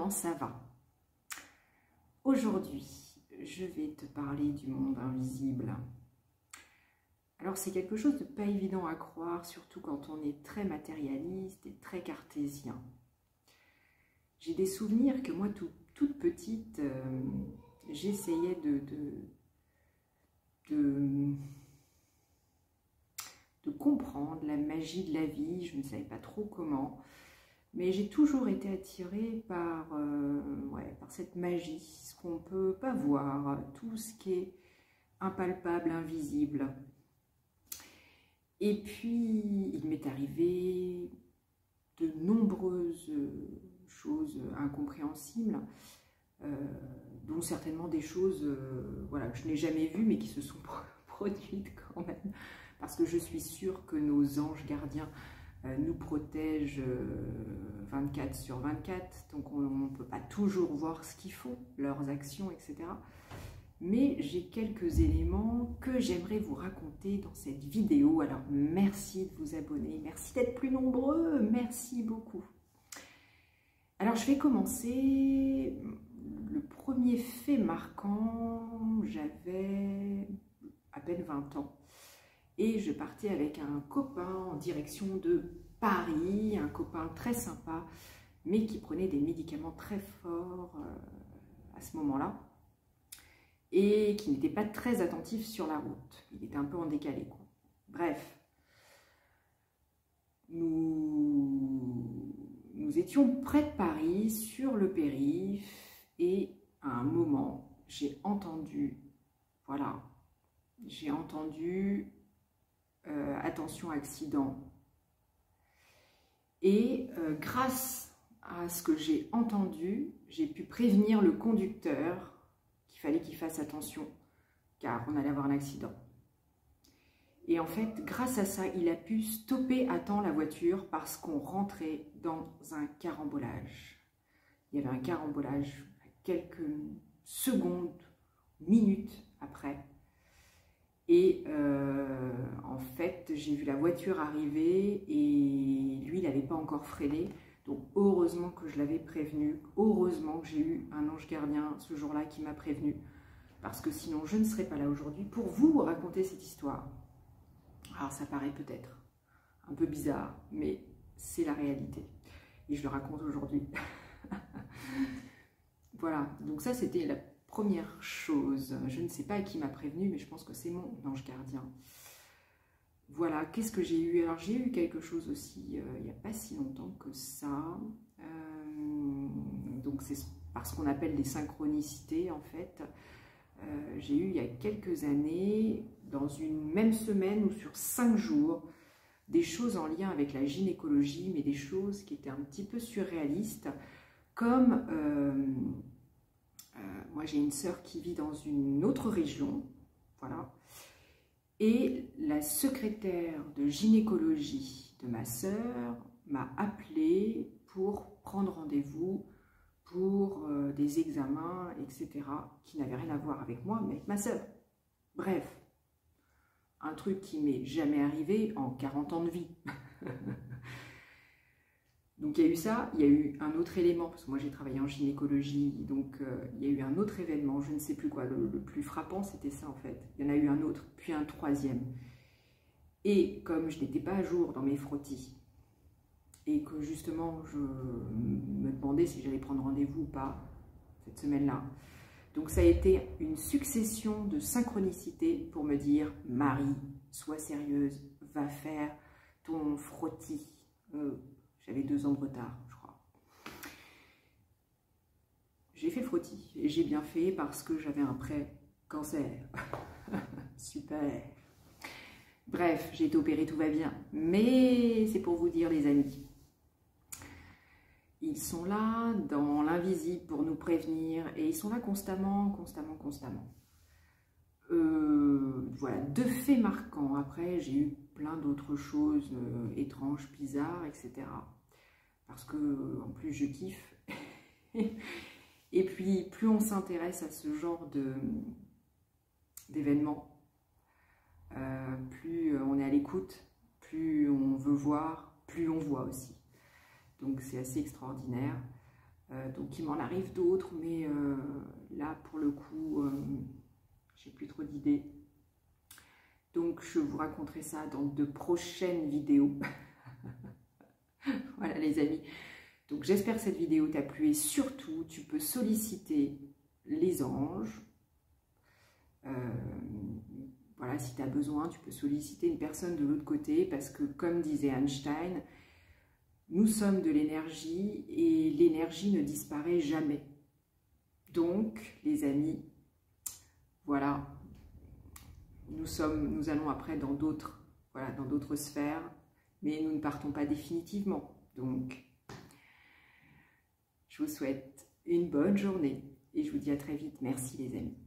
comment ça va? Aujourd'hui, je vais te parler du monde invisible. Alors c'est quelque chose de pas évident à croire, surtout quand on est très matérialiste et très cartésien. J'ai des souvenirs que moi, toute petite, j'essayais de comprendre la magie de la vie. Je ne savais pas trop comment, mais j'ai toujours été attirée par cette magie, ce qu'on ne peut pas voir, tout ce qui est impalpable, invisible. Et puis, il m'est arrivé de nombreuses choses incompréhensibles, dont certainement des choses que je n'ai jamais vues, mais qui se sont produites quand même, parce que je suis sûre que nos anges gardiens nous protègent 24/24, donc on ne peut pas toujours voir ce qu'ils font, leurs actions, etc. Mais j'ai quelques éléments que j'aimerais vous raconter dans cette vidéo. Alors merci de vous abonner, merci d'être plus nombreux, merci beaucoup. Alors je vais commencer. Le premier fait marquant, j'avais à peine 20 ans et je partais avec un copain en direction de Paris, un copain très sympa mais qui prenait des médicaments très forts à ce moment-là et qui n'était pas très attentif sur la route. Il était un peu en décalé, quoi. Bref, nous étions près de Paris, sur le périph', et à un moment, j'ai entendu, attention accident. Et grâce à ce que j'ai entendu, j'ai pu prévenir le conducteur qu'il fallait qu'il fasse attention, car on allait avoir un accident. Et en fait, grâce à ça, il a pu stopper à temps la voiture parce qu'on rentrait dans un carambolage. Il y avait un carambolage à quelques secondes, minutes après. Et en fait, j'ai vu la voiture arriver et lui, il n'avait pas encore freiné. Donc heureusement que je l'avais prévenu, heureusement que j'ai eu un ange gardien ce jour-là qui m'a prévenu, parce que sinon je ne serais pas là aujourd'hui pour vous raconter cette histoire. Alors ça paraît peut-être un peu bizarre, mais c'est la réalité. Et je le raconte aujourd'hui. Voilà, donc ça c'était la première chose. Je ne sais pas qui m'a prévenu, mais je pense que c'est mon ange gardien. Voilà, qu'est-ce que j'ai eu? Alors j'ai eu quelque chose aussi il n'y a pas si longtemps que ça. Donc c'est parce qu'on appelle des synchronicités en fait. J'ai eu il y a quelques années, dans une même semaine ou sur 5 jours, des choses en lien avec la gynécologie, mais des choses qui étaient un petit peu surréalistes, comme moi j'ai une sœur qui vit dans une autre région, voilà, et la secrétaire de gynécologie de ma sœur m'a appelée pour prendre rendez-vous pour des examens, etc., qui n'avaient rien à voir avec moi, mais avec ma sœur. Bref, un truc qui m'est jamais arrivé en 40 ans de vie. Donc il y a eu ça, il y a eu un autre élément, parce que moi j'ai travaillé en gynécologie, donc il y a eu un autre événement, je ne sais plus quoi, le plus frappant c'était ça en fait. Il y en a eu un autre, puis un troisième. Et comme je n'étais pas à jour dans mes frottis, et que justement je me demandais si j'allais prendre rendez-vous ou pas cette semaine-là, donc ça a été une succession de synchronicités pour me dire « Marie, sois sérieuse, va faire ton frottis ». J'avais 2 ans de retard, je crois. J'ai fait le frottis et j'ai bien fait parce que j'avais un pré-cancer. Super. Bref, j'ai été opérée, tout va bien. Mais c'est pour vous dire, les amis, ils sont là dans l'invisible pour nous prévenir et ils sont là constamment, constamment, constamment. Voilà, 2 faits marquants. Après, j'ai eu plein d'autres choses étranges, bizarres, etc. Parce que, en plus, je kiffe. Et puis, plus on s'intéresse à ce genre d'événements, plus on est à l'écoute, plus on veut voir, plus on voit aussi. Donc, c'est assez extraordinaire. Donc il m'en arrive d'autres, mais là pour le coup, j'ai plus trop d'idées. Donc je vous raconterai ça dans de prochaines vidéos. Voilà les amis. Donc j'espère que cette vidéo t'a plu et surtout tu peux solliciter les anges. Voilà, si tu as besoin, tu peux solliciter une personne de l'autre côté parce que comme disait Einstein, nous sommes de l'énergie et l'énergie ne disparaît jamais. Donc les amis, voilà, nous allons après dans d'autres, voilà, dans d'autres sphères, mais nous ne partons pas définitivement. Donc je vous souhaite une bonne journée et je vous dis à très vite. Merci les amis.